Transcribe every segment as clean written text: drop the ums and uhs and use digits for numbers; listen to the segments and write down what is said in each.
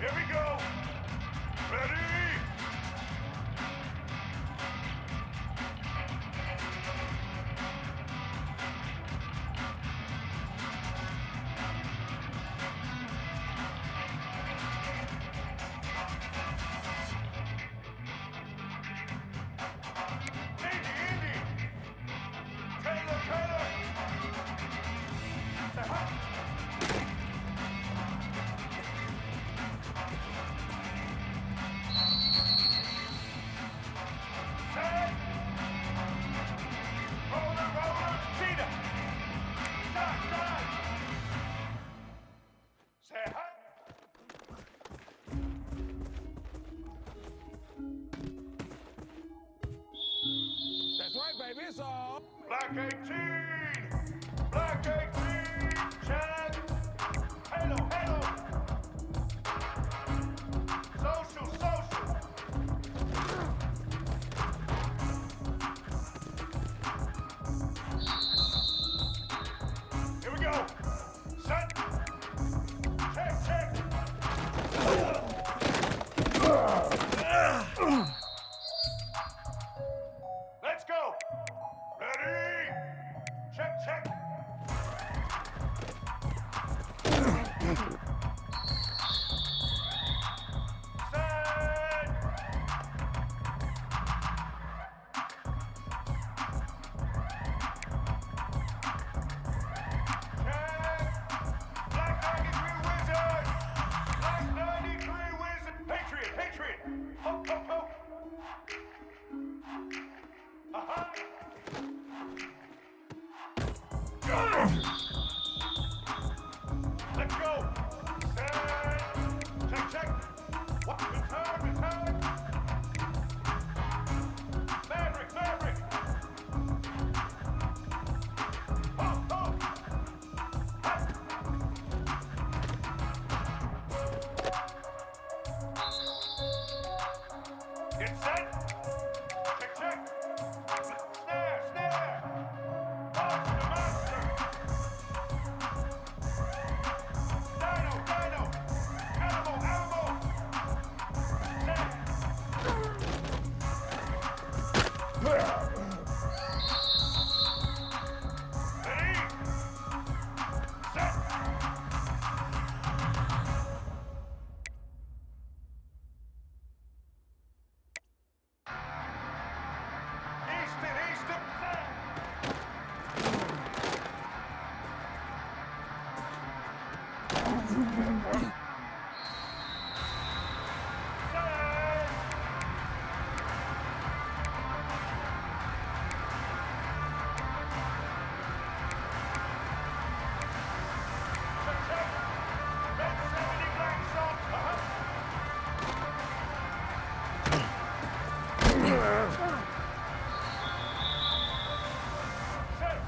Here we go. Ready? Indy. Taylor. That's right, baby. It's all. Black 18! Black 18! Chad! Halo! Social! Here we go! Set! Check! Let's go! Ready? Check! Patriot! Poke! Let's go! Set! Check! What? Return! Maverick! Poke! Get set! Check! Snare! Monster! Dino! Animal! Set! Ready? Set! Easton!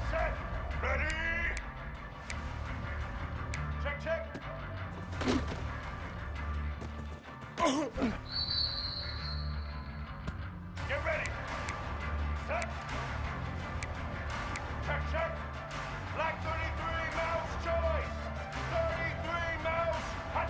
Set! Ready? Check! Get ready! Set! Check! Black 33, mouse choice! 33, mouse! Hot!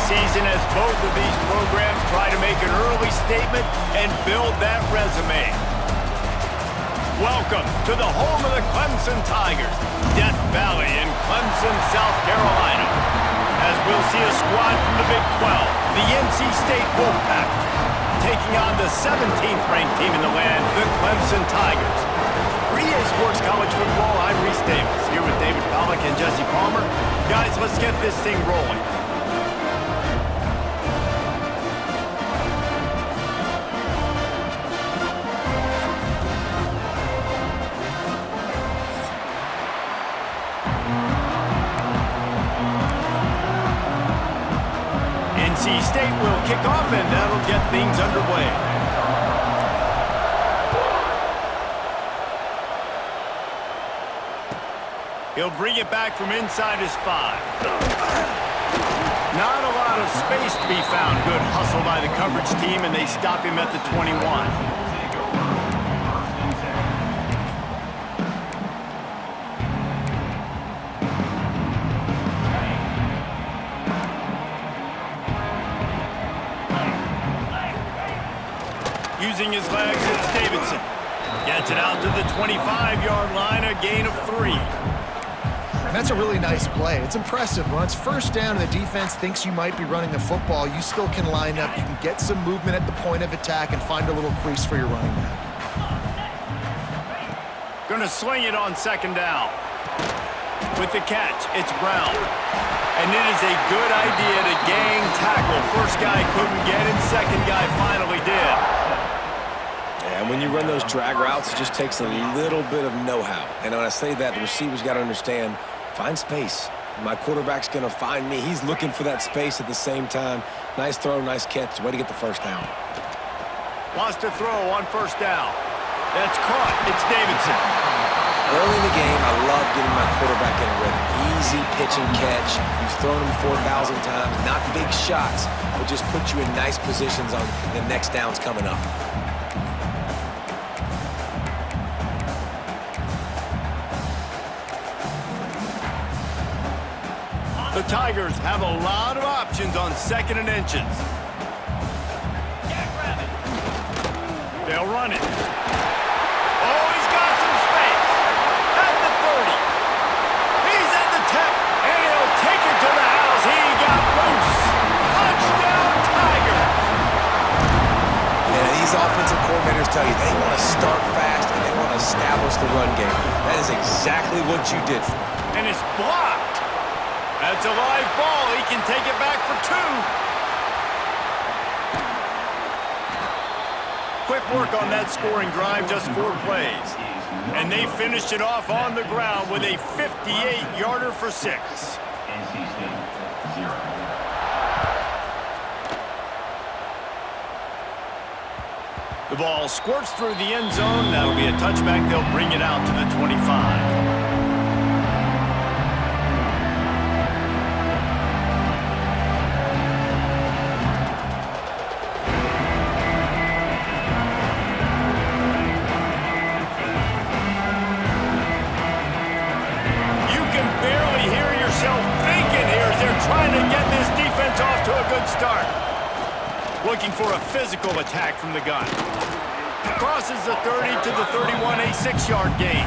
season as both of these programs try to make an early statement and build that resume. Welcome to the home of the Clemson Tigers, Death Valley in Clemson, South Carolina. As we'll see a squad from the Big 12, the NC State Wolfpack, taking on the 17th-ranked team in the land, the Clemson Tigers. For EA Sports College Football, I'm Reese Davis, here with David Pollack and Jesse Palmer. Guys, let's get this thing rolling. NC State will kick off, and that'll get things underway. He'll bring it back from inside his 5. Not a lot of space to be found. Good hustle by the coverage team, and they stop him at the 21. Using his legs, it's Davidson. Gets it out to the 25-yard line, a gain of 3. That's a really nice play. It's impressive. When it's first down and the defense thinks you might be running the football, you still can line up. You can get some movement at the point of attack and find a little crease for your running back. Gonna sling it on second down. With the catch, it's Brown. And it is a good idea to gang tackle. First guy couldn't get him, second guy finally did. And when you run those drag routes, it just takes a little bit of know-how. And when I say that, the receiver's got to understand, find space. My quarterback's going to find me. He's looking for that space at the same time. Nice throw, nice catch. Way to get the first down. Wants to throw on first down. That's caught. It's Davidson. Early in the game, I love getting my quarterback in a rhythm. Easy pitch and catch. You've thrown him 4,000 times. Not big shots, but just put you in nice positions on the next downs coming up. The Tigers have a lot of options on second and inches. They'll run it. Oh, he's got some space. At the 30. He's at the 10. And he'll take it to the house. He got loose. Touchdown, Tigers. And these offensive coordinators tell you they want to start fast and they want to establish the run game. That is exactly what you did. And it's blocked. That's a live ball. He can take it back for 2. Quick work on that scoring drive, just 4 plays. And they finished it off on the ground with a 58-yarder for 6. The ball squirts through the end zone. That'll be a touchback. They'll bring it out to the 25. Trying to get this defense off to a good start. Looking for a physical attack from the gun. Crosses the 30 to the 31, a 6-yard gain.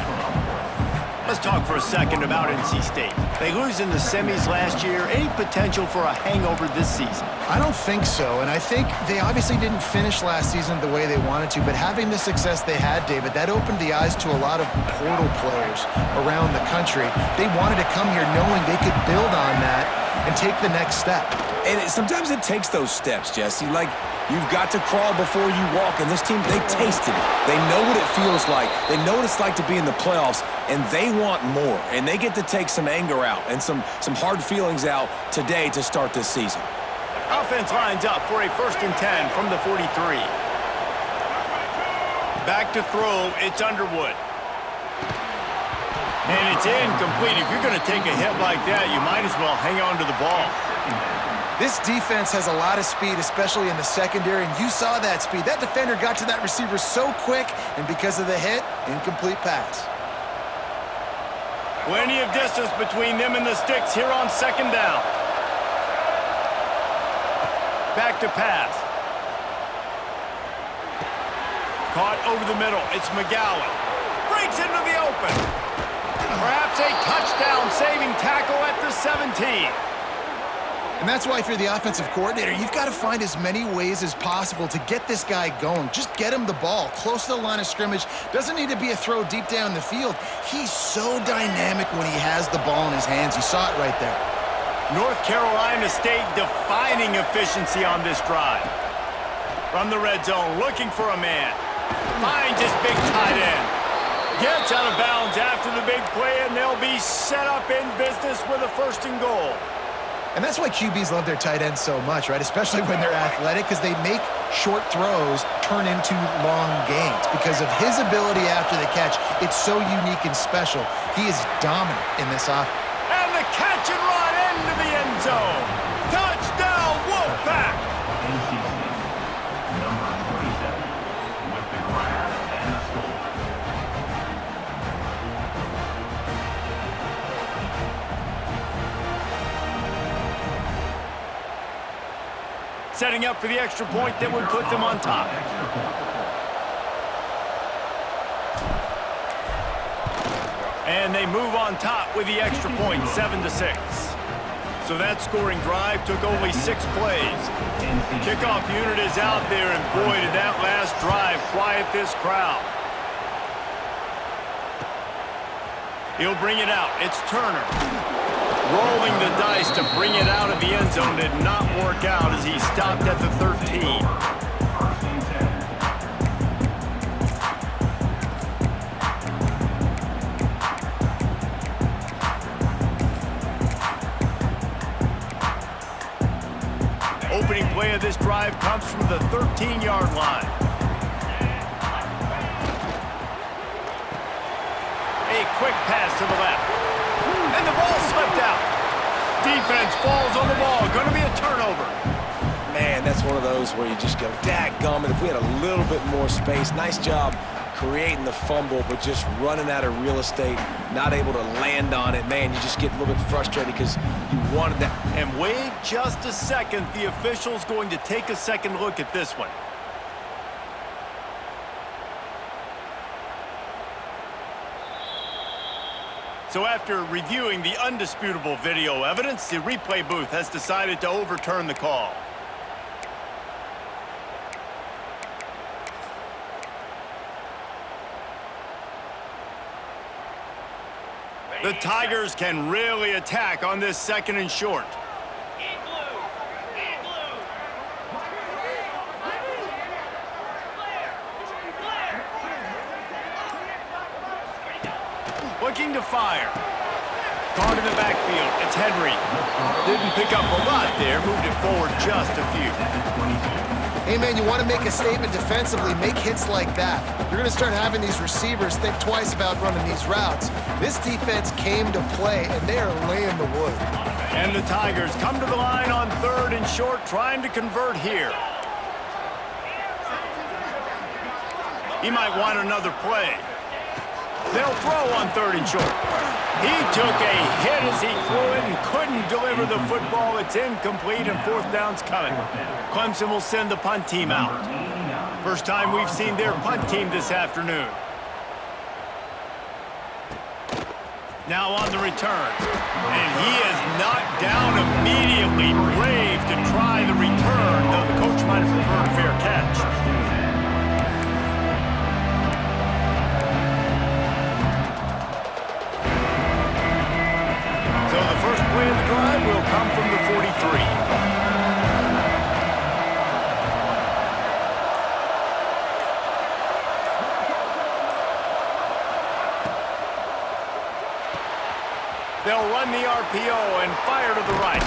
Let's talk for a second about NC State. They lose in the semis last year. Any potential for a hangover this season? I don't think so, and I think they obviously didn't finish last season the way they wanted to, but having the success they had, David, that opened the eyes to a lot of portal players around the country. They wanted to come here knowing they could build on that and take the next step. And sometimes it takes those steps, Jesse. Like, you've got to crawl before you walk, and this team, they tasted it. They know what it feels like. They know what it's like to be in the playoffs, and they want more. And they get to take some anger out and some hard feelings out today to start this season. Offense lines up for a 1st and 10 from the 43. Back to throw, it's Underwood. And it's incomplete. If you're going to take a hit like that, you might as well hang on to the ball. This defense has a lot of speed, especially in the secondary, and you saw that speed. That defender got to that receiver so quick, and because of the hit, incomplete pass. Plenty of distance between them and the sticks here on 2nd down. Back to pass. Caught over the middle. It's McGowan. Breaks into the open. Perhaps a touchdown saving tackle at the 17. And that's why if you're the offensive coordinator, you've got to find as many ways as possible to get this guy going. Just get him the ball close to the line of scrimmage. Doesn't need to be a throw deep down the field. He's so dynamic when he has the ball in his hands. You saw it right there. North Carolina State defining efficiency on this drive. From the red zone, looking for a man. Finds his big tight end. Gets out of bounds after the big play, and they'll be set up in business with a 1st and goal. And that's why QBs love their tight ends so much, right? Especially when they're athletic, because they make short throws turn into long gains. Because of his ability after the catch, it's so unique and special. He is dominant in this offense. And the catch and run into the end zone. Touchdown, Wolfpack! Number 47 with the grab and score. Setting up for the extra point that would put them on top. And they move on top with the extra point, 7-6. So that scoring drive took only 6 plays. The kickoff unit is out there, and boy, did that last drive quiet this crowd. He'll bring it out. It's Turner. Rolling the dice to bring it out of the end zone did not work out as he stopped at the 13. Opening play of this drive comes from the 13-yard line. A quick pass to the left. And the ball slipped out. Defense falls on the ball. Going to be a turnover. Man, that's one of those where you just go, dadgummit, if we had a little bit more space. Nice job creating the fumble, but just running out of real estate, not able to land on it. Man, you just get a little bit frustrated because you wanted that. And wait just a second. The official's going to take a second look at this one. So after reviewing the undisputable video evidence, the replay booth has decided to overturn the call. The Tigers can really attack on this 2nd and short. Looking to fire. Caught in the backfield. It's Henry. Didn't pick up a lot there. Moved it forward just a few. Hey, man, you want to make a statement defensively, make hits like that. You're going to start having these receivers think twice about running these routes. This defense came to play, and they are laying the wood. And the Tigers come to the line on 3rd and short, trying to convert here. He might want another play. They'll throw on 3rd and short. He took a hit as he threw it and couldn't deliver the football. It's incomplete, and 4th down's coming. Clemson will send the punt team out. First time we've seen their punt team this afternoon. Now on the return. And he is knocked down immediately. Brave to try the return, though the coach might have preferred a fair catch. Play of the drive will come from the 43. They'll run the RPO and fire to the right.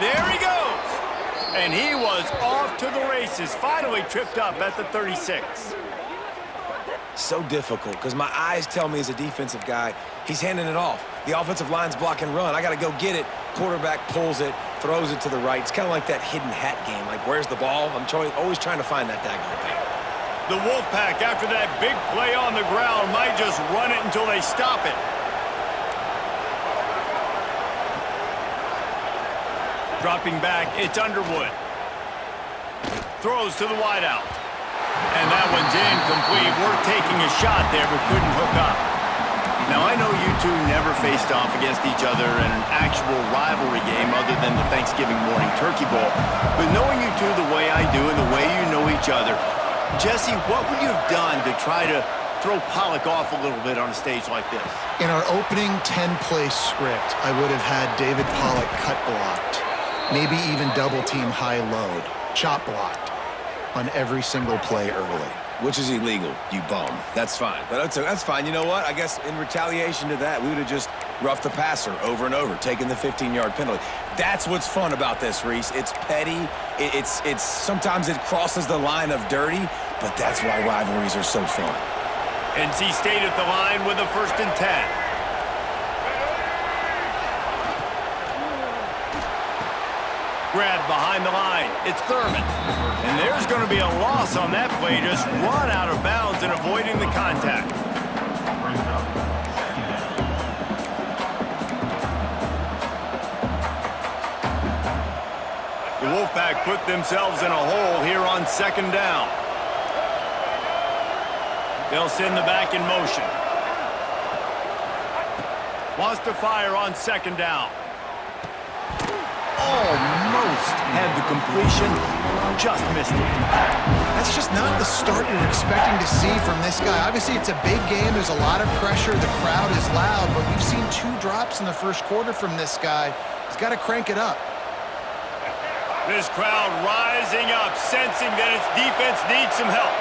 There he goes! And he was off to the races, finally tripped up at the 36. So difficult because my eyes tell me as a defensive guy, he's handing it off. The offensive line's block and run. I got to go get it. Quarterback pulls it, throws it to the right. It's kind of like that hidden hat game. Like, where's the ball? I'm always trying to find that daggone thing. The Wolfpack, after that big play on the ground, might just run it until they stop it. Dropping back, it's Underwood. throws to the wideout. And that one's incomplete. We're taking a shot there, but couldn't hook up. Now, I know you two never faced off against each other in an actual rivalry game other than the Thanksgiving morning turkey bowl. But knowing you two the way I do and the way you know each other, Jesse, what would you have done to try to throw Pollock off a little bit on a stage like this? In our opening 10-play script, I would have had David Pollock cut blocked, maybe even double-team high load, chop blocked on every single play early. Which is illegal, you bum. That's fine. But that's fine. You know what? I guess in retaliation to that, we would have just roughed the passer over and over, taking the 15-yard penalty. That's what's fun about this, Reese. It's petty. It's sometimes it crosses the line of dirty, but that's why rivalries are so fun. NC State at the line with a 1st and 10. Grab behind the line. It's Thurman. And there's going to be a loss on that play. Just run out of bounds and avoiding the contact. The Wolfpack put themselves in a hole here on 2nd down. They'll send the back in motion. Wants to fire on 2nd down. Almost had the completion, just missed it. That's just not the start you're expecting to see from this guy. Obviously, it's a big game. There's a lot of pressure. The crowd is loud, but we've seen 2 drops in the 1st quarter from this guy. He's got to crank it up. This crowd rising up, sensing that its defense needs some help.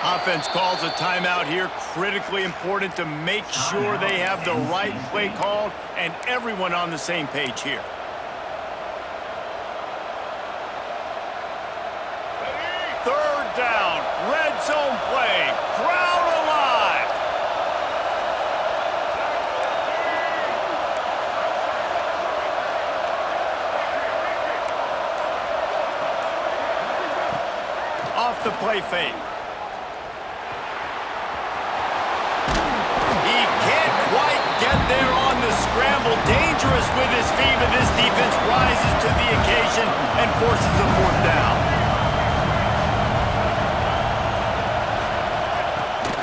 Offense calls a timeout here. Critically important to make sure they have the right play called and everyone on the same page here. Third down, red zone play, crowd alive. Off the play fake. Get there on the scramble. Dangerous with his feet, but this defense rises to the occasion and forces a 4th down.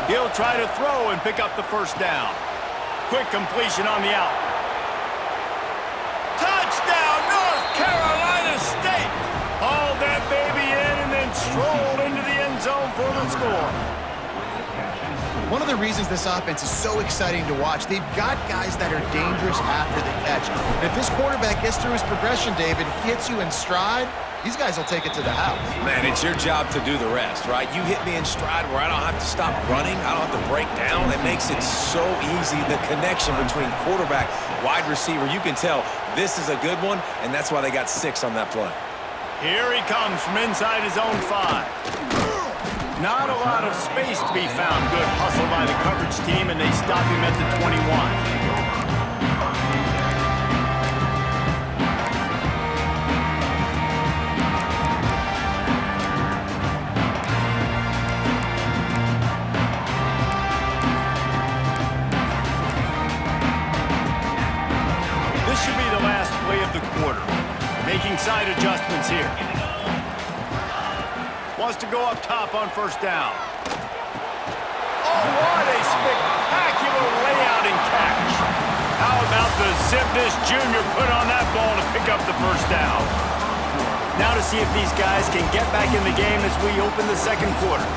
He'll try to throw and pick up the 1st down. Quick completion on the out. Touchdown, North Carolina State! Hauled that baby in and then strolled into the end zone for the score. One of the reasons this offense is so exciting to watch, they've got guys that are dangerous after the catch. And if this quarterback gets through his progression, David, hits you in stride, these guys will take it to the house. Man, it's your job to do the rest, right? You hit me in stride where I don't have to stop running. I don't have to break down. It makes it so easy. The connection between quarterback, wide receiver, you can tell this is a good one, and that's why they got 6 on that play. Here he comes from inside his own 5. Not a lot of space to be found. Good hustle by the coverage team, and they stop him at the 21. This should be the last play of the quarter. Making side adjustments here. Wants to go up top on 1st down. Oh, what a spectacular layout and catch. How about the Zipnis Jr. put on that ball to pick up the 1st down. Now to see if these guys can get back in the game as we open the 2nd quarter.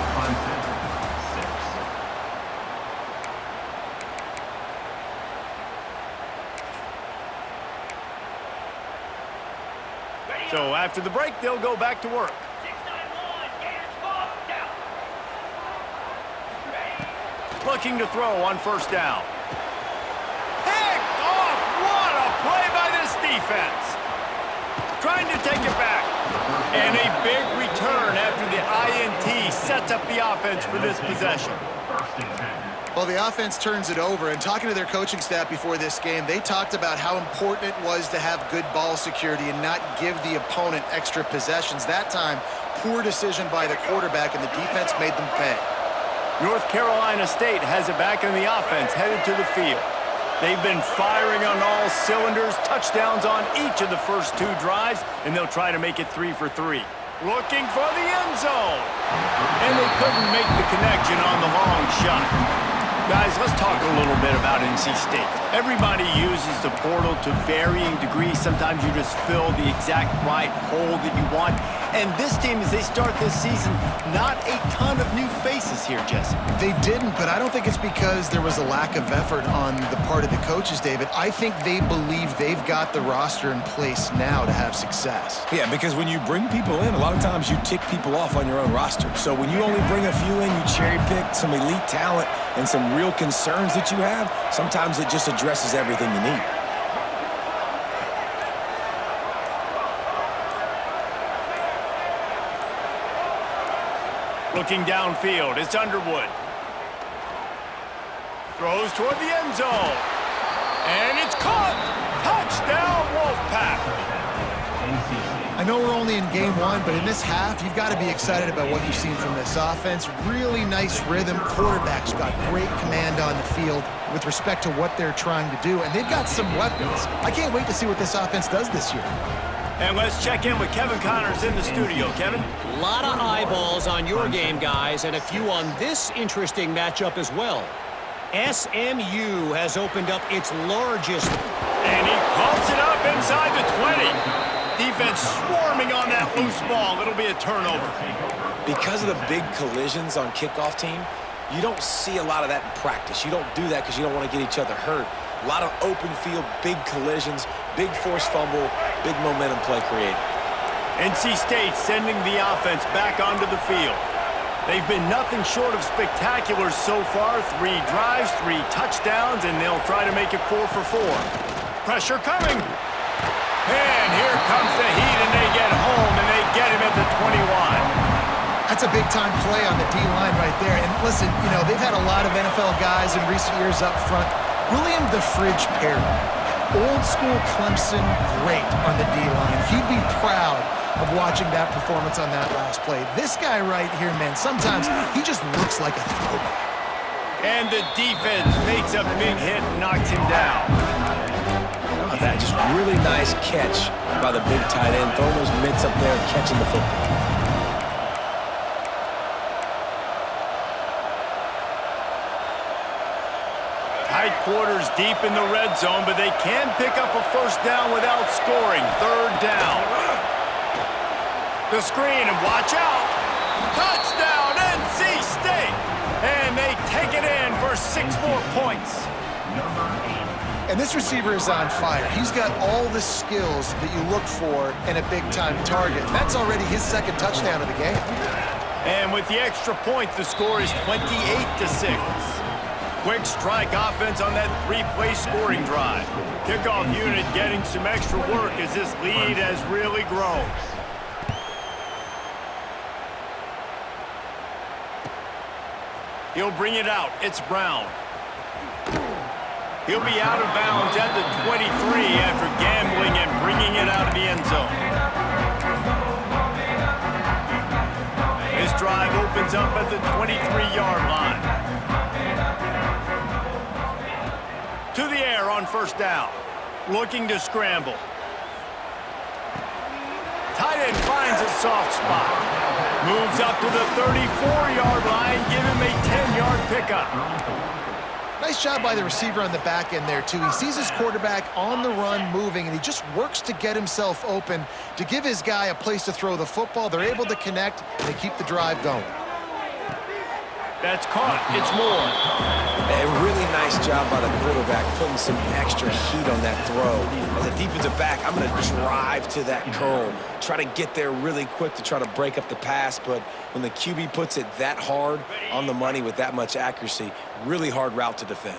So after the break, they'll go back to work. Looking to throw on 1st down. Picked off! What a play by this defense! Trying to take it back. And a big return after the INT sets up the offense for this possession. 1st and 10. Well, the offense turns it over, and talking to their coaching staff before this game, they talked about how important it was to have good ball security and not give the opponent extra possessions. That time, poor decision by the quarterback, and the defense made them pay. North Carolina State has it back in the offense, headed to the field. They've been firing on all cylinders, touchdowns on each of the first 2 drives, and they'll try to make it 3 for 3. Looking for the end zone. And they couldn't make the connection on the long shot. Guys, let's talk a little bit about NC State. Everybody uses the portal to varying degrees. Sometimes you just fill the exact right hole that you want. And this team, as they start this season, not a ton of new faces here, Jesse. They didn't, but I don't think it's because there was a lack of effort on the part of the coaches, David. I think they believe they've got the roster in place now to have success. Yeah, because when you bring people in, a lot of times you tick people off on your own roster. So when you only bring a few in, you cherry-pick some elite talent and some real concerns that you have, sometimes it just addresses everything you need. Looking downfield, it's Underwood. Throws toward the end zone. And it's caught! Touchdown, Wolfpack! I know we're only in game 1, but in this half, you've got to be excited about what you've seen from this offense. Really nice rhythm. Quarterback's got great command on the field with respect to what they're trying to do, and they've got some weapons. I can't wait to see what this offense does this year. And let's check in with Kevin Connors in the studio. Kevin? A lot of eyeballs on your game, guys, and a few on this interesting matchup as well. SMU has opened up its largest. And he pumps it up inside the 20. Defense swarming on that loose ball. It'll be a turnover. Because of the big collisions on kickoff team, you don't see a lot of that in practice. You don't do that because you don't want to get each other hurt. A lot of open field, big collisions, big forced fumble, big momentum play created. NC State sending the offense back onto the field. They've been nothing short of spectacular so far. 3 drives, 3 touchdowns, and they'll try to make it 4 for 4. Pressure coming. And here comes the heat, and they get home, and they get him at the 21. That's a big-time play on the D-line right there. And listen, you know, they've had a lot of NFL guys in recent years up front. William the Fridge Perry, old-school Clemson great on the D-line. He'd be proud of watching that performance on that last play. This guy right here, man, sometimes he just looks like a throwback. And the defense makes a big hit and knocks him down. Oh, that just really nice catch by the big tight end. Throwing those mitts up there and catching the football. Tight quarters deep in the red zone, but they can pick up a first down without scoring. 3rd down. The screen, and watch out. Touchdown, NC State. And they take it in for 6 more points. And this receiver is on fire. He's got all the skills that you look for in a big-time target. That's already his 2nd touchdown of the game. And with the extra point, the score is 28-6. Quick strike offense on that 3-play scoring drive. Kickoff unit getting some extra work as this lead has really grown. He'll bring it out. It's Brown. He'll be out of bounds at the 23 after gambling and bringing it out of the end zone. His drive opens up at the 23-yard line. To the air on 1st down. Looking to scramble. Tight end finds a soft spot. Moves up to the 34-yard line. Give him a 10-yard pickup. Nice job by the receiver on the back end there, too. He sees his quarterback on the run moving, and he just works to get himself open to give his guy a place to throw the football. They're able to connect, and they keep the drive going. That's caught. It's Moore. A really nice job by the quarterback putting some extra heat on that throw. As a defensive back, I'm going to drive to that curl, try to get there really quick to try to break up the pass, but when the QB puts it that hard on the money with that much accuracy, really hard route to defend.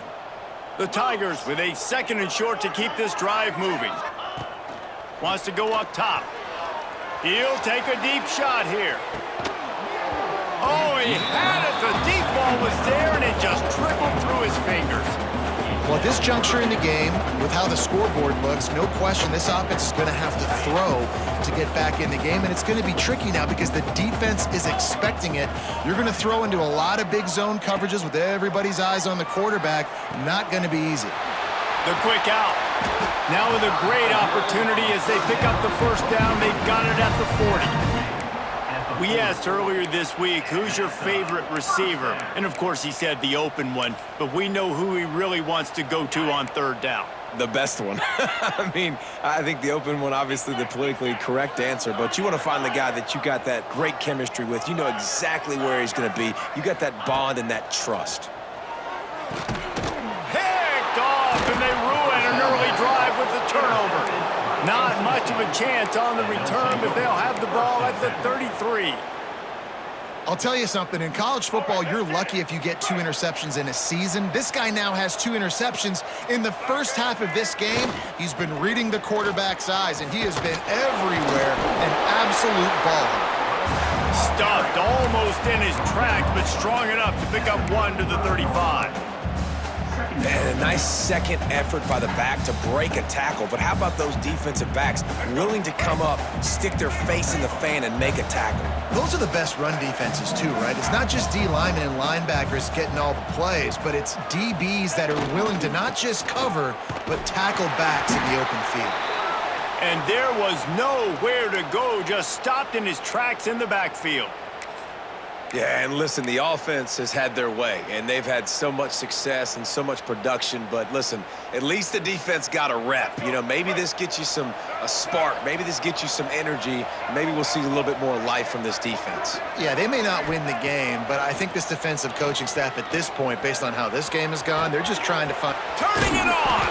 The Tigers with a 2nd and short to keep this drive moving. Wants to go up top. He'll take a deep shot here. Oh, he had it. The deep ball was there, and it just trickled through his fingers. Well, at this juncture in the game, with how the scoreboard looks, no question this offense is going to have to throw to get back in the game, and it's going to be tricky now because the defense is expecting it. You're going to throw into a lot of big zone coverages with everybody's eyes on the quarterback. Not going to be easy. The quick out. Now with a great opportunity as they pick up the first down. They've got it at the 40. We asked earlier this week, who's your favorite receiver? And, of course, he said the open one, but we know who he really wants to go to on third down. The best one. I mean, I think the open one, obviously the politically correct answer, but you want to find the guy that you got that great chemistry with. You know exactly where he's going to be. You got that bond and that trust. Picked off, and they ruin an early drive with the turnover. Not much of a chance on the return, but they'll have the ball at the 33. I'll tell you something. In college football, you're lucky if you get 2 interceptions in a season. This guy now has 2 interceptions. In the first half of this game, he's been reading the quarterback's eyes, and he has been everywhere, an absolute baller. Stuffed almost in his tracks, but strong enough to pick up 1 to the 35. And a nice second effort by the back to break a tackle. But how about those defensive backs willing to come up, stick their face in the fan, and make a tackle? Those are the best run defenses too, right? It's not just D linemen and linebackers getting all the plays, but it's DBs that are willing to not just cover, but tackle backs in the open field. And there was nowhere to go, just stopped in his tracks in the backfield. Yeah, and listen, the offense has had their way, and they've had so much success and so much production. But listen, at least the defense got a rep. You know, maybe this gets you a spark. Maybe this gets you some energy. Maybe we'll see a little bit more life from this defense. Yeah, they may not win the game, but I think this defensive coaching staff at this point, based on how this game has gone, they're just trying to find... Turning it on!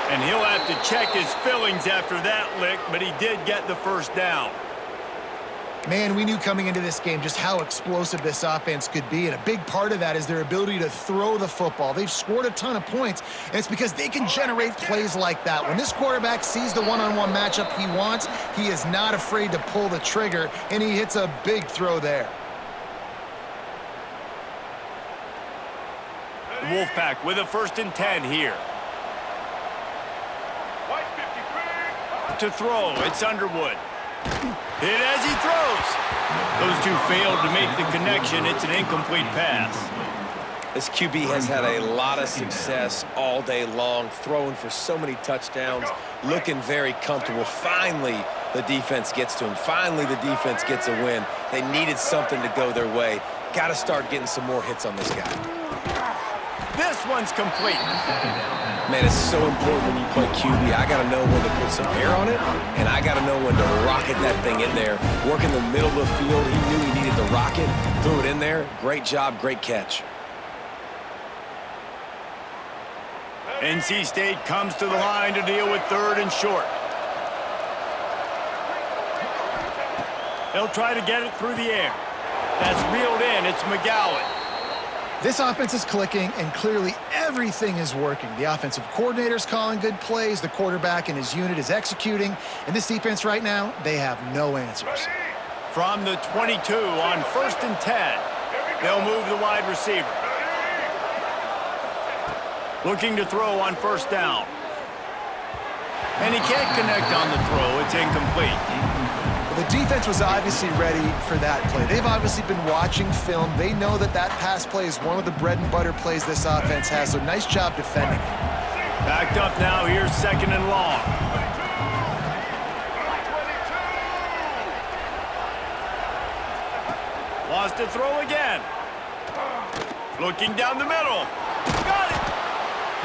And he'll have to check his fillings after that lick, but he did get the first down. Man, we knew coming into this game just how explosive this offense could be, and a big part of that is their ability to throw the football. They've scored a ton of points, and it's because they can generate plays like that. When this quarterback sees the one-on-one matchup he wants, he is not afraid to pull the trigger, and he hits a big throw there. The Wolfpack with a 1st and 10 here. White 53. To throw, it's Underwood. Hit as he throws. Those two failed to make the connection. It's an incomplete pass. This QB has had a lot of success all day long, throwing for so many touchdowns, looking very comfortable. Finally, the defense gets to him. Finally, the defense gets a win. They needed something to go their way. Got to start getting some more hits on this guy. This one's complete. Man, it's so important when you play QB. I got to know when to put some air on it, and I got to know when to rocket that thing in there. Work in the middle of the field. He knew he needed the rocket, threw it in there. Great job, great catch. NC State comes to the line to deal with 3rd and short. They'll try to get it through the air. That's reeled in. It's McGowan. This offense is clicking, and clearly everything is working. The offensive coordinator's calling good plays, the quarterback and his unit is executing, and this defense right now, they have no answers. From the 22 on 1st and 10, they'll move the wide receiver. Looking to throw on 1st down. And he can't connect on the throw. It's incomplete. Well, the defense was obviously ready for that play. They've obviously been watching film. They know that that pass play is one of the bread and butter plays this offense has, so nice job defending it. Backed up now, here's 2nd and long. Lost to throw again. Looking down the middle. Got it!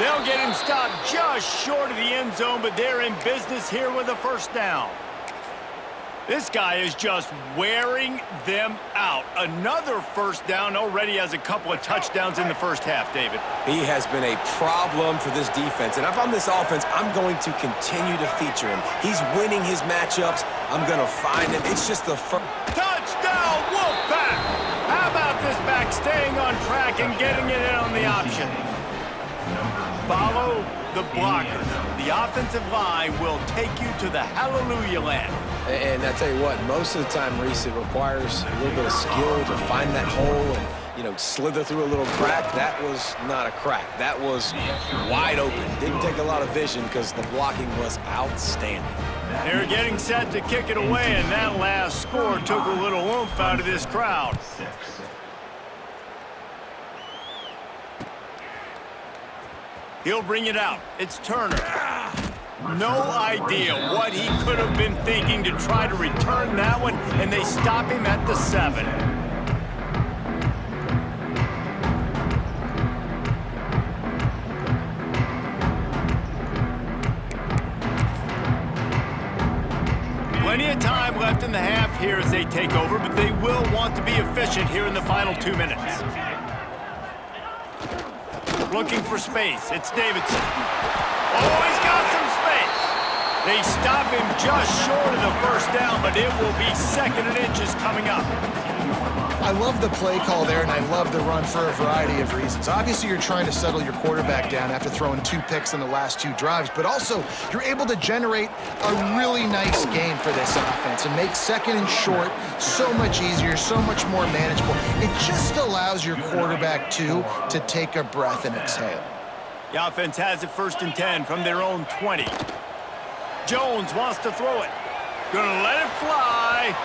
They'll get him stopped just short of the end zone, but they're in business here with a 1st down. This guy is just wearing them out. Another 1st down, already has a couple of touchdowns in the first half, David. He has been a problem for this defense, and if I'm this offense, I'm going to continue to feature him. He's winning his matchups. I'm going to find him. It's just the first. Touchdown, Wolfpack! How about this back staying on track and getting it in on the option? Follow the blockers. The offensive line will take you to the hallelujah land. And I tell you what, most of the time, Reese, it requires a little bit of skill to find that hole and slither through a little crack. That was not a crack. That was wide open. Didn't take a lot of vision because the blocking was outstanding. They're getting set to kick it away, and that last score took a little oomph out of this crowd. He'll bring it out. It's Turner. No idea what he could have been thinking to try to return that one, and they stop him at the 7. Plenty of time left in the half here as they take over, but they will want to be efficient here in the final 2 minutes. Looking for space. It's Davidson. Oh, he's got some space. They stop him just short of the first down, but it will be 2nd and inches coming up. I love the play call there, and I love the run for a variety of reasons. Obviously, you're trying to settle your quarterback down after throwing 2 picks in the last 2 drives, but also you're able to generate a really nice game for this offense and make 2nd and short so much easier, so much more manageable. It just allows your quarterback, too, to take a breath and exhale. The offense has it 1st and 10 from their own 20. Jones wants to throw it. Gonna let it fly.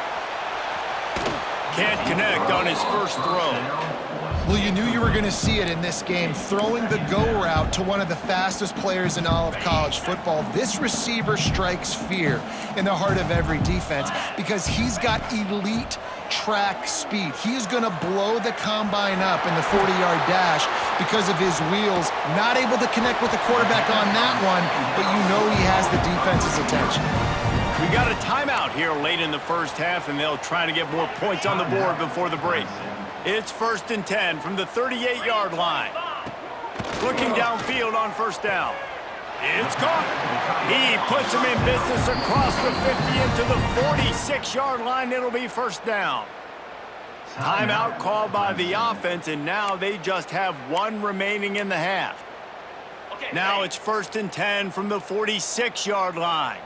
Can't connect on his first throw. Well, you knew you were going to see it in this game, throwing the go route to one of the fastest players in all of college football. This receiver strikes fear in the heart of every defense because he's got elite track speed. He's going to blow the combine up in the 40-yard dash because of his wheels. Not able to connect with the quarterback on that one, but you know he has the defense's attention. We got a timeout here late in the first half, and they'll try to get more points on the board before the break. It's 1st and 10 from the 38-yard line. Looking downfield on 1st down. It's caught. He puts him in business across the 50 into the 46-yard line. It'll be 1st down. Timeout called by the offense, and now they just have 1 remaining in the half. Now it's 1st and 10 from the 46-yard line.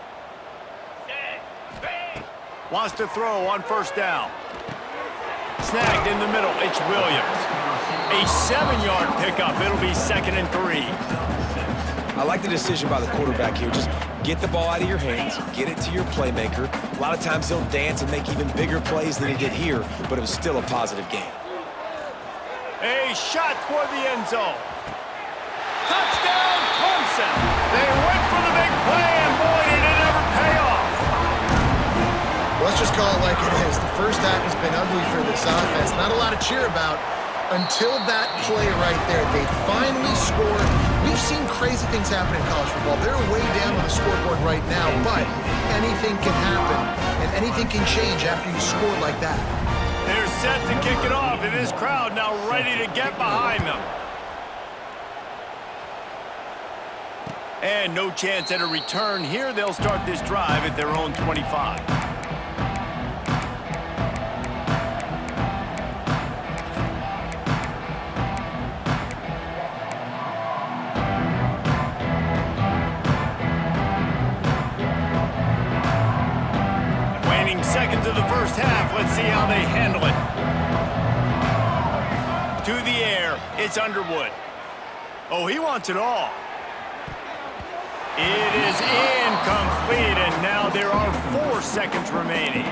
Wants to throw on 1st down. Snagged in the middle, it's Williams. A 7-yard pickup, it'll be 2nd and 3. I like the decision by the quarterback here. Just get the ball out of your hands, get it to your playmaker. A lot of times he'll dance and make even bigger plays than he did here, but it was still a positive game. A shot toward the end zone. Touchdown, Clemson. They went for the big play, and boy, did it ever pay off. Let's just call it like it is. The first half has been ugly for this offense. Not a lot to cheer about until that play right there. They finally scored. We've seen crazy things happen in college football. They're way down on the scoreboard right now, but anything can happen, and anything can change after you score like that. They're set to kick it off, and this crowd now ready to get behind them. And no chance at a return here. They'll start this drive at their own 25. Seconds of the first half. Let's see how they handle it. To the air. It's Underwood. Oh, he wants it all. It is incomplete, and now there are 4 seconds remaining.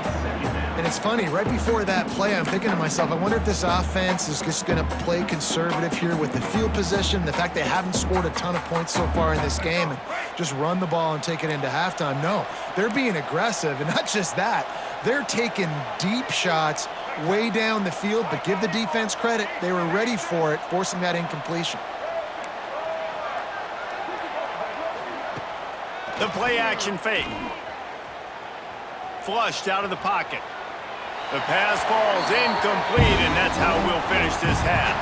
And it's funny, right before that play, I'm thinking to myself, I wonder if this offense is just going to play conservative here with the field position, the fact they haven't scored a ton of points so far in this game, and just run the ball and take it into halftime. No, they're being aggressive, and not just that. They're taking deep shots way down the field, but give the defense credit. They were ready for it, forcing that incompletion. The play-action fake. Flushed out of the pocket. The pass falls incomplete, and that's how we'll finish this half.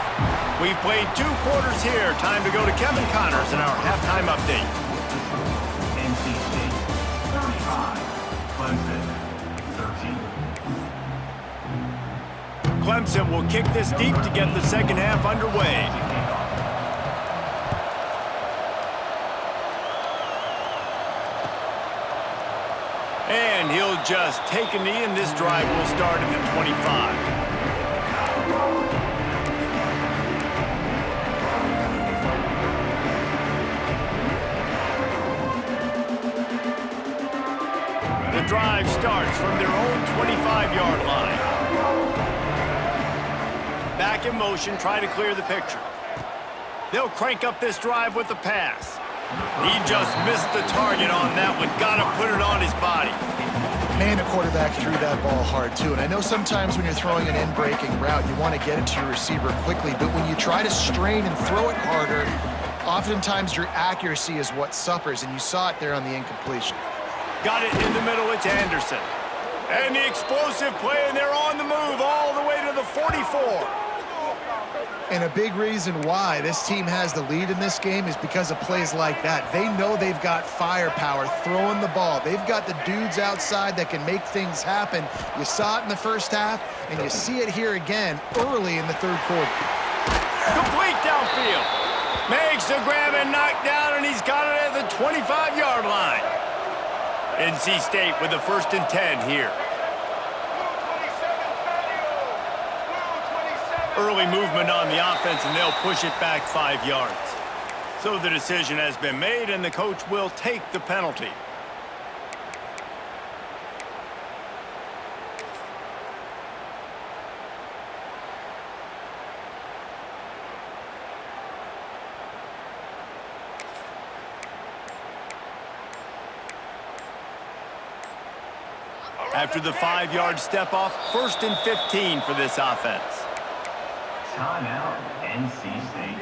We've played 2 quarters here. Time to go to Kevin Connors in our halftime update. NC State 35, Clemson 13. Clemson will kick this deep to get the second half underway. And he'll just take a knee, and this drive will start at the 25. drive starts from their own 25-yard line. Back in motion, try to clear the picture. They'll crank up this drive with the pass. He just missed the target on that one. Got to put it on his body. Man, the quarterback threw that ball hard, too. And I know sometimes when you're throwing an in-breaking route, you want to get it to your receiver quickly. But when you try to strain and throw it harder, oftentimes your accuracy is what suffers. And you saw it there on the incompletion. Got it in the middle. It's Anderson. And the explosive play, and they're on the move all the way to the 44. And a big reason why this team has the lead in this game is because of plays like that. They know they've got firepower throwing the ball. They've got the dudes outside that can make things happen. You saw it in the first half, and you see it here again early in the third quarter. Complete downfield. Makes the grab and knock down, and he's got it at the 25-yard line. NC State with the 1st and 10 here. Early movement on the offense, and they'll push it back 5 yards. So the decision has been made, and the coach will take the penalty. After the 5-yard step off, 1st and 15 for this offense. Timeout, NC State.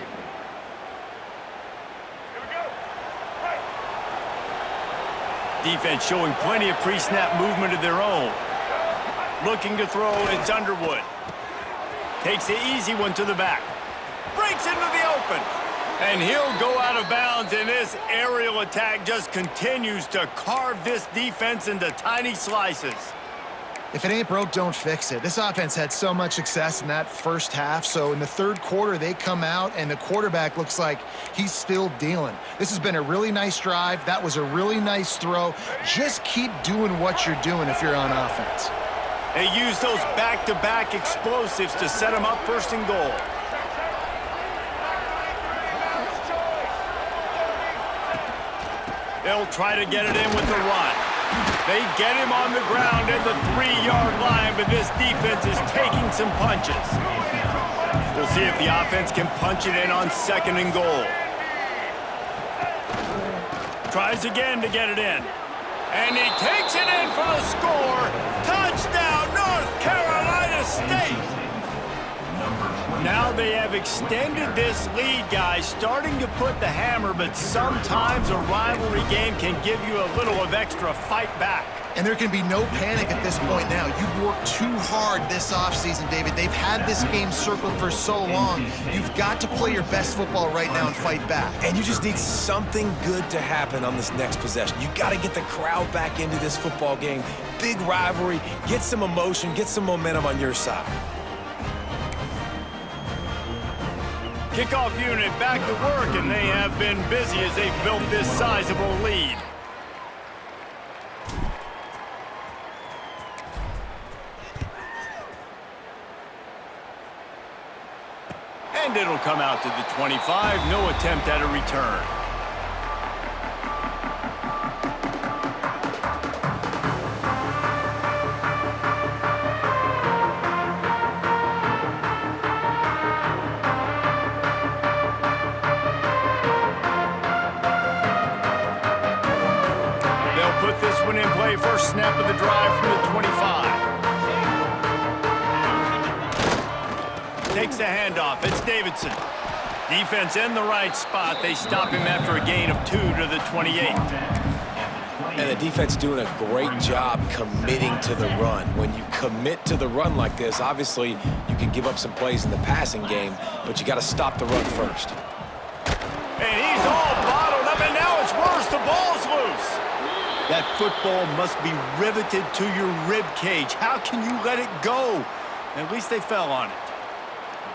Defense showing plenty of pre-snap movement of their own. Looking to throw, it's Underwood. Takes the easy one to the back. Breaks into the open. And he'll go out of bounds, and this aerial attack just continues to carve this defense into tiny slices. If it ain't broke, don't fix it. This offense had so much success in that first half, so in the third quarter, they come out, and the quarterback looks like he's still dealing. This has been a really nice drive. That was a really nice throw. Just keep doing what you're doing if you're on offense. They use those back-to-back explosives to set them up 1st and goal. They'll try to get it in with the run. They get him on the ground at the 3-yard line, but this defense is taking some punches. We'll see if the offense can punch it in on 2nd and goal. Tries again to get it in. And he takes it in for the score. Touchdown, North Carolina State! Now they have extended this lead, guys, starting to put the hammer, but sometimes a rivalry game can give you a little of extra fight back. And there can be no panic at this point now. You've worked too hard this offseason, David. They've had this game circled for so long. You've got to play your best football right now and fight back. And you just need something good to happen on this next possession. You got to get the crowd back into this football game. Big rivalry. Get some emotion. Get some momentum on your side. Kickoff unit back to work, and they have been busy as they've built this sizable lead. And it'll come out to the 25. No attempt at a return. Put this one in play. First snap of the drive from the 25. Takes the handoff. It's Davidson. Defense in the right spot. They stop him after a gain of 2 to the 28. And the defense doing a great job committing to the run. When you commit to the run like this, obviously you can give up some plays in the passing game, but you got to stop the run first. And he's all bottled up, and now it's worse. The ball's loose. That football must be riveted to your rib cage. How can you let it go? At least they fell on it.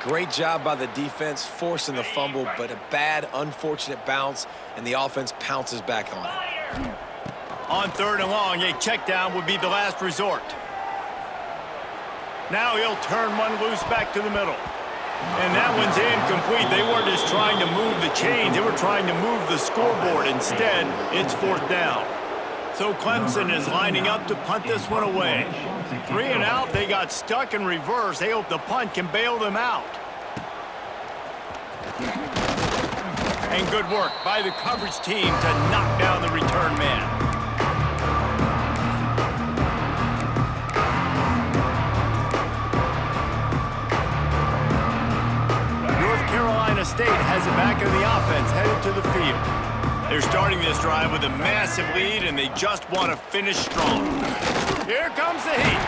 Great job by the defense, forcing the fumble, but a bad, unfortunate bounce, and the offense pounces back on it. On 3rd and long, a check down would be the last resort. Now he'll turn one loose back to the middle. And that one's incomplete. They weren't just trying to move the chains. They were trying to move the scoreboard. Instead, it's 4th down. So Clemson is lining up to punt this one away. 3 and out, they got stuck in reverse. They hope the punt can bail them out. And good work by the coverage team to knock down the return man. North Carolina State has it back in the offense, headed to the field. They're starting this drive with a massive lead, and they just want to finish strong. Here comes the heat.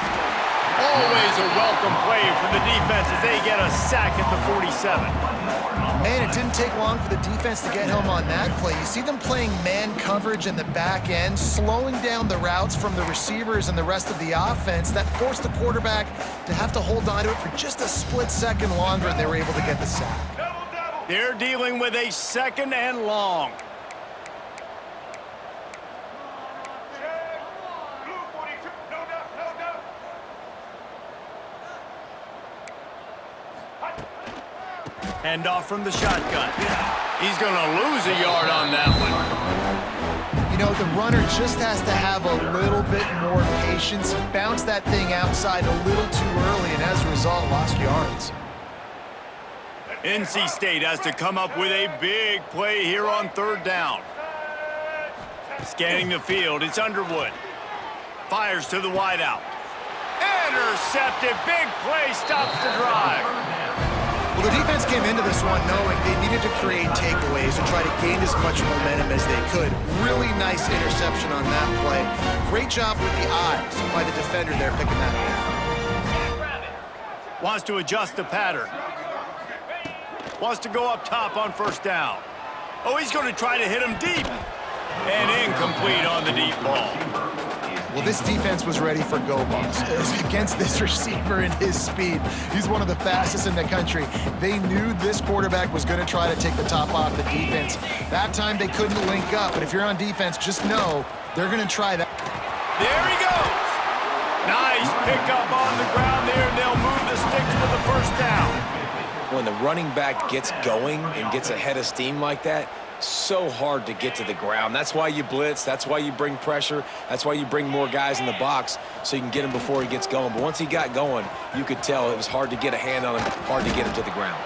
Always a welcome play for the defense as they get a sack at the 47. Man, it didn't take long for the defense to get home on that play. You see them playing man coverage in the back end, slowing down the routes from the receivers and the rest of the offense. That forced the quarterback to have to hold on to it for just a split second longer, and they were able to get the sack. They're dealing with a second and long. Hand off from the shotgun. He's going to lose a yard on that one. You know, the runner just has to have a little bit more patience. Bounce that thing outside a little too early, and as a result, lost yards. NC State has to come up with a big play here on 3rd down. Scanning the field, it's Underwood. Fires to the wideout. Intercepted, big play, stops the drive. Well, the defense came into this one knowing they needed to create takeaways and try to gain as much momentum as they could. Really nice interception on that play. Great job with the eyes by the defender there picking that off. Wants to adjust the pattern. Wants to go up top on 1st down. Oh, he's going to try to hit him deep. And incomplete on the deep ball. Well, this defense was ready for go balls against this receiver and his speed. He's one of the fastest in the country. They knew this quarterback was going to try to take the top off the defense. That time they couldn't link up, but if you're on defense, just know they're going to try that. There he goes. Nice pickup on the ground there, and they'll move the sticks for the 1st down. When the running back gets going and gets ahead of steam like that, so hard to get to the ground. That's why you blitz. That's why you bring pressure. That's why you bring more guys in the box so you can get him before he gets going. But once he got going, you could tell it was hard to get a hand on him, hard to get him to the ground.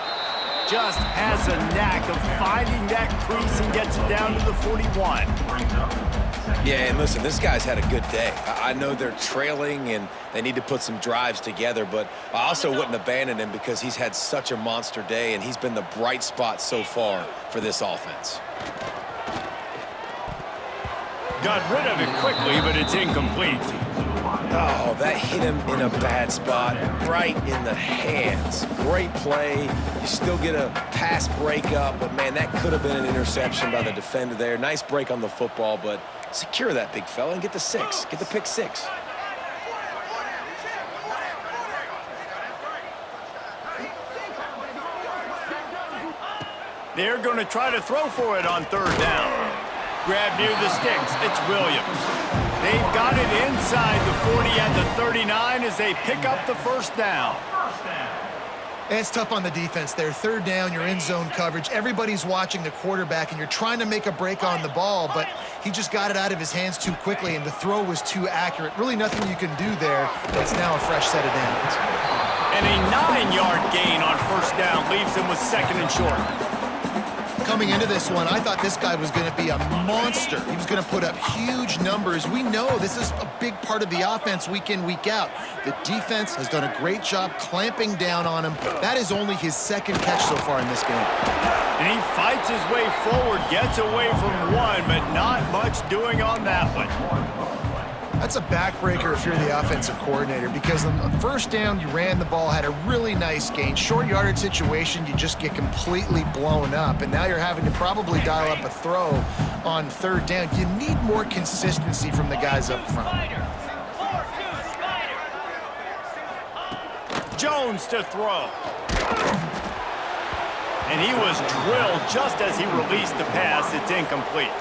Just has a knack of finding that crease and gets it down to the 41. Yeah, and listen, this guy's had a good day. I know they're trailing and they need to put some drives together, but I also wouldn't abandon him because he's had such a monster day and he's been the bright spot so far for this offense. Got rid of it quickly, but it's incomplete. Oh, that hit him in a bad spot, right in the hands. Great play. You still get a pass breakup, but man, that could have been an interception by the defender there. Nice break on the football, but secure that big fella and get the 6. Get the pick 6. They're going to try to throw for it on 3rd down. Grab near the sticks. It's Williams. They've got it inside the 40 and the 39 as they pick up the 1st down. And it's tough on the defense there. 3rd down, you're in zone coverage. Everybody's watching the quarterback, and you're trying to make a break on the ball, but he just got it out of his hands too quickly, and the throw was too accurate. Really nothing you can do there. It's now a fresh set of downs. And a 9-yard gain on 1st down leaves him with 2nd and short. Coming into this one, I thought this guy was going to be a monster. He was going to put up huge numbers. We know this is a big part of the offense week in, week out. The defense has done a great job clamping down on him. That is only his 2nd catch so far in this game. And he fights his way forward, gets away from one, but not much doing on that one. That's a backbreaker if you're the offensive coordinator, because on 1st down, you ran the ball, had a really nice gain. Short yardage situation, you just get completely blown up, and now you're having to probably dial up a throw on 3rd down. You need more consistency from the guys up front. Jones to throw. And he was drilled just as he released the pass. It's incomplete.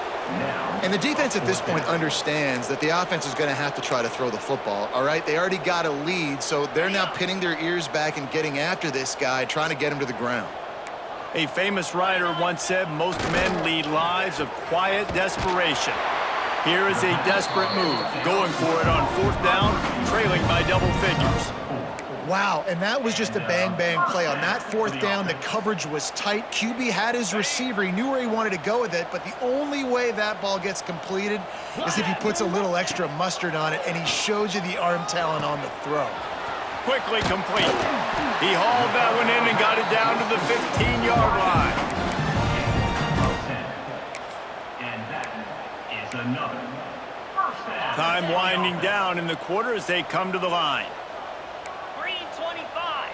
And the defense at this point understands that the offense is going to have to try to throw the football, all right? They already got a lead, so they're now pinning their ears back and getting after this guy, trying to get him to the ground. A famous writer once said, most men lead lives of quiet desperation. Here is a desperate move, going for it on 4th down, trailing by double figures. Wow, and that was just a bang-bang play. On that 4th down, the coverage was tight. QB had his receiver. He knew where he wanted to go with it, but the only way that ball gets completed is if he puts a little extra mustard on it, and he shows you the arm talent on the throw. Quickly complete. He hauled that one in and got it down to the 15-yard line. And that is another first down. Time winding down in the quarter as they come to the line. Green 25.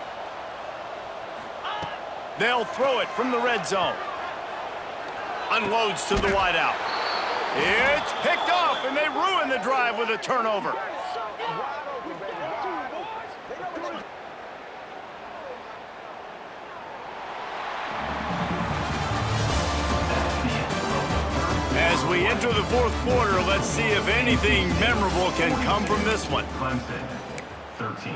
They'll throw it from the red zone. Unloads to the wideout. It's picked off, and they ruin the drive with a turnover. As we enter the 4th quarter, let's see if anything memorable can come from this one. Clemson, 13.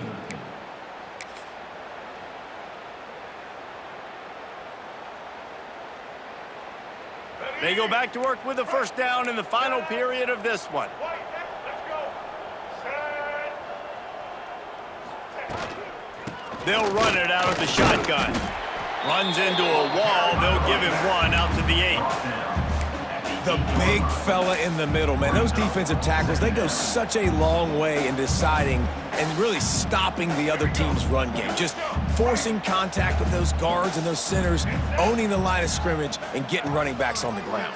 They go back to work with the first down in the final period of this one. White, let's go. Set. They'll run it out of the shotgun. Runs into a wall. They'll give him one out to the 8. The big fella in the middle, man. Those defensive tackles, they go such a long way in deciding and really stopping the other team's run game. Just forcing contact with those guards and those centers, owning the line of scrimmage, and getting running backs on the ground.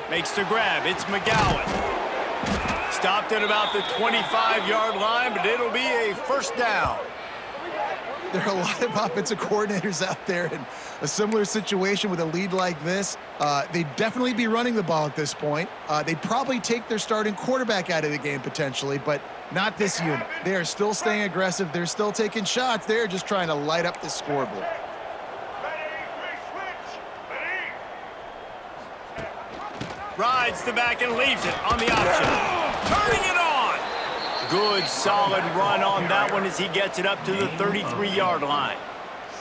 Makes the grab. It's McGowan. Stopped at about the 25-yard line, but it'll be a first down. There are a lot of offensive coordinators out there in a similar situation with a lead like this. They'd definitely be running the ball at this point. They'd probably take their starting quarterback out of the game potentially, but not this unit. They are still staying aggressive. They're still taking shots. They're just trying to light up the scoreboard. Rides the back and leaves it on the option. Turning it on. Good, solid run on that one as he gets it up to the 33-yard line.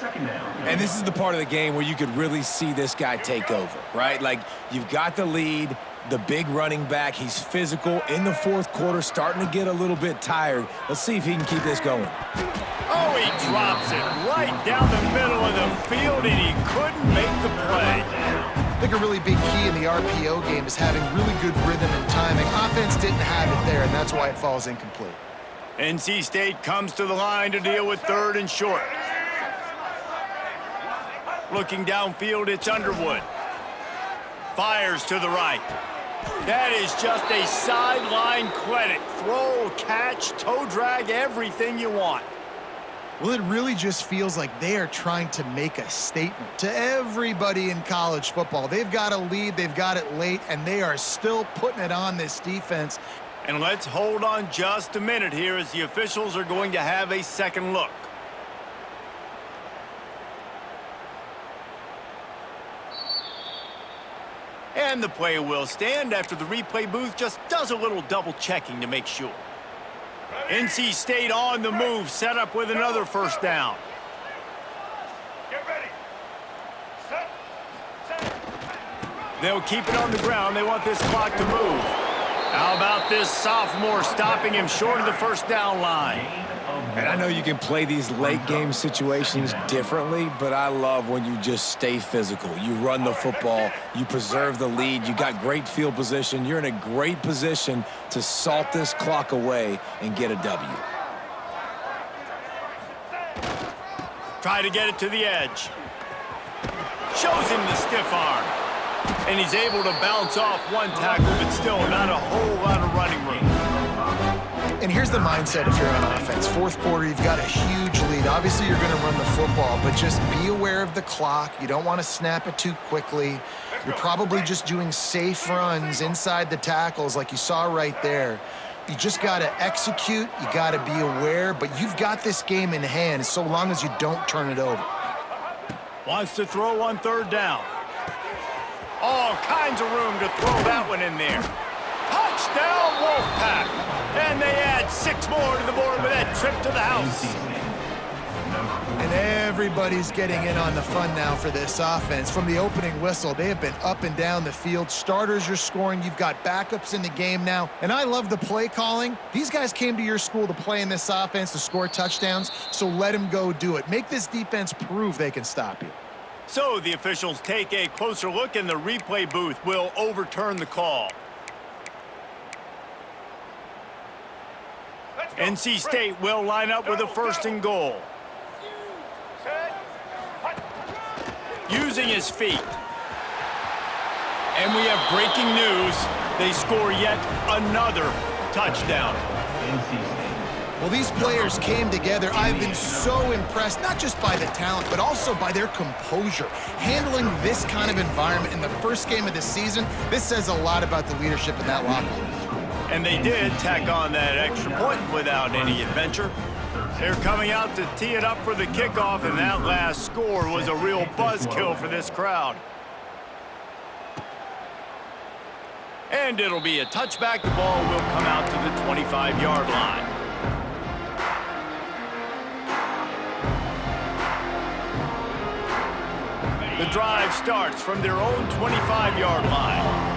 Second down. And this is the part of the game where you could really see this guy take over, right? Like, you've got the lead, the big running back. He's physical in the 4th quarter, starting to get a little bit tired. Let's see if he can keep this going. Oh, he drops it right down the middle of the field, and he couldn't make the play. I think a really big key in the RPO game is having really good rhythm and timing. Offense didn't have it there, and that's why it falls incomplete. NC State comes to the line to deal with 3rd and short. Looking downfield, it's Underwood. Fires to the right. That is just a sideline credit. Throw, catch, toe drag, everything you want. Well, it really just feels like they are trying to make a statement to everybody in college football. They've got a lead, they've got it late, and they are still putting it on this defense. And let's hold on just a minute here as the officials are going to have a second look. And the play will stand after the replay booth just does a little double checking to make sure. NC State on the move, set up with another first down. Get ready. Set. They'll keep it on the ground. They want this clock to move. How about this sophomore stopping him short of the first down line? And I know you can play these late game situations differently, but I love when you just stay physical. You run the football, you preserve the lead, you got great field position. You're in a great position to salt this clock away and get a W. Try to get it to the edge. Shows him the stiff arm. And he's able to bounce off one tackle, but still not a whole lot of running room. And here's the mindset if you're on offense. 4th quarter, you've got a huge lead. Obviously, you're going to run the football, but just be aware of the clock. You don't want to snap it too quickly. You're probably just doing safe runs inside the tackles like you saw right there. You just got to execute. You got to be aware, but you've got this game in hand so long as you don't turn it over. Wants to throw on 3rd down. All kinds of room to throw that one in there. Touchdown, Wolfpack. And they add 6 more to the board with that trip to the house. And Everybody's getting in on the fun now for this offense. From the opening whistle, they have been up and down the field. Starters are scoring. You've got backups in the game now. And I love the play calling. These guys came to your school to play in this offense to score touchdowns, so let them go do it. Make this defense prove they can stop you. So the officials take a closer look, and the replay booth will overturn the call. NC State will line up with a first and goal. Using his feet. And we have breaking news. They score yet another touchdown. Well, these players came together. I've been so impressed, not just by the talent, but also by their composure. Handling this kind of environment in the first game of the season, this says a lot about the leadership in that locker room. And they did tack on that extra point without any adventure. They're coming out to tee it up for the kickoff, and that last score was a real buzzkill for this crowd. And it'll be a touchback. The ball will come out to the 25-yard line. The drive starts from their own 25-yard line.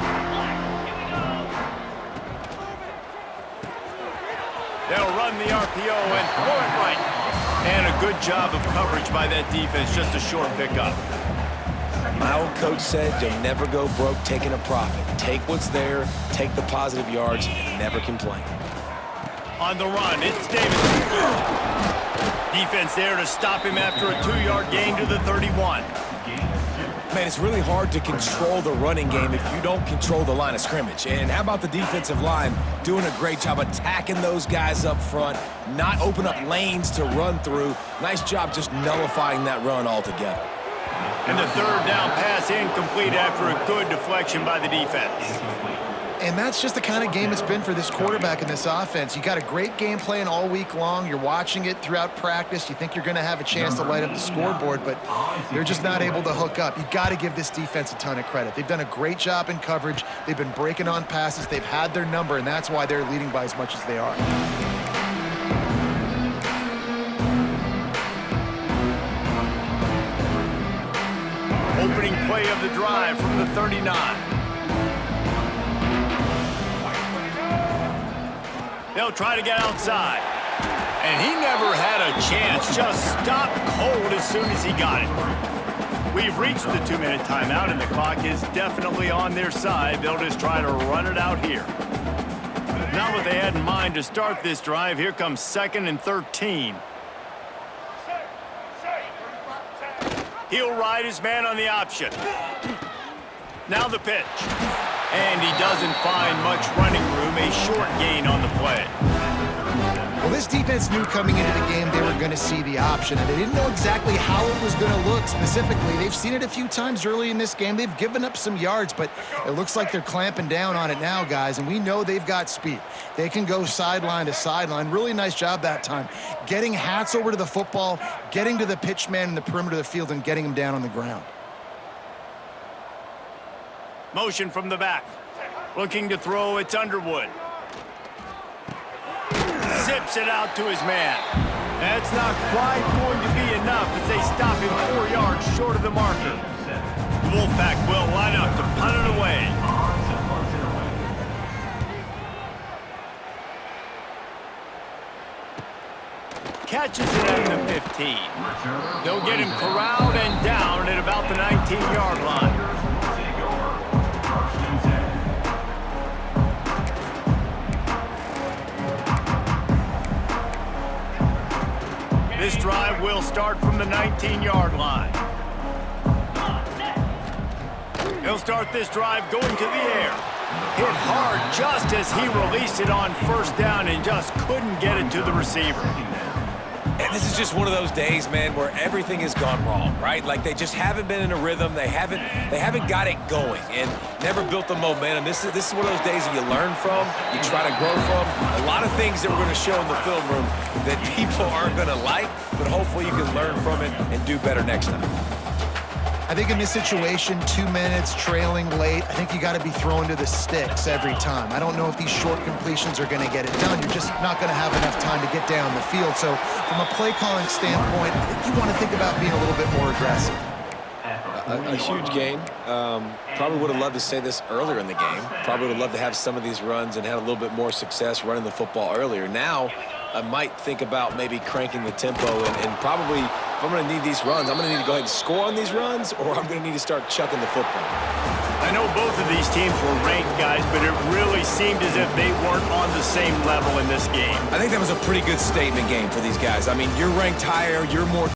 They'll run the RPO and throw it right. And a good job of coverage by that defense, just a short pickup. My old coach said you'll never go broke taking a profit. Take what's there, take the positive yards, and never complain. On the run, it's Davidson. Defense there to stop him after a 2-yard gain to the 31. Man, it's really hard to control the running game if you don't control the line of scrimmage. And how about the defensive line doing a great job attacking those guys up front, not open up lanes to run through. Nice job just nullifying that run altogether. And the third down pass incomplete after a good deflection by the defense. And that's just the kind of game it's been for this quarterback in this offense. You got a great game plan all week long. You're watching it throughout practice. You think you're going to have a chance to light up the scoreboard, but they're just not able to hook up. You got to give this defense a ton of credit. They've done a great job in coverage. They've been breaking on passes. They've had their number, and that's why they're leading by as much as they are. Opening play of the drive from the 39. They'll try to get outside. And he never had a chance. Just stopped cold as soon as he got it. We've reached the 2-minute timeout, and the clock is definitely on their side. They'll just try to run it out here. Not what they had in mind to start this drive. Here comes 2nd and 13. He'll ride his man on the option. Now the pitch. And he doesn't find much running room. A short gain on the play. Well, this defense knew coming into the game they were going to see the option, and they didn't know exactly how it was going to look specifically. They've seen it a few times early in this game. They've given up some yards, but it looks like they're clamping down on it now, guys, and we know they've got speed. They can go sideline to sideline. Really nice job that time. Getting Hats over to the football, getting to the pitch man in the perimeter of the field, and getting him down on the ground. Motion from the back. Looking to throw, it's Underwood. Zips it out to his man. That's not quite going to be enough as they stop him 4 yards short of the marker. The Wolfpack will line up to punt it away. Catches it at the 15. They'll get him corralled and down at about the 19-yard line. This drive will start from the 19-yard line. He'll start this drive going to the air. Hit hard just as he released it on first down and just couldn't get it to the receiver. And this is just one of those days, man, where everything has gone wrong, right? Like they just haven't been in a rhythm. They haven't got it going and never built the momentum. This is one of those days that you learn from, you try to grow from. A lot of things that we're going to show in the film room that people aren't going to like, but hopefully you can learn from it and do better next time. I think in this situation, 2 minutes, trailing late, I think you got to be throwing to the sticks every time. I don't know if these short completions are going to get it done. You're just not going to have enough time to get down the field. So from a play calling standpoint, I think you want to think about being a little bit more aggressive. A huge game. Probably would have loved to say this earlier in the game. Probably would have loved to have some of these runs and had a little bit more success running the football earlier. Now, I might think about maybe cranking the tempo and probably, if I'm going to need these runs, I'm going to need to go ahead and score on these runs, or I'm going to need to start chucking the football. I know both of these teams were ranked, guys, but it really seemed as if they weren't on the same level in this game. I think that was a pretty good statement game for these guys. I mean, you're ranked higher, you're more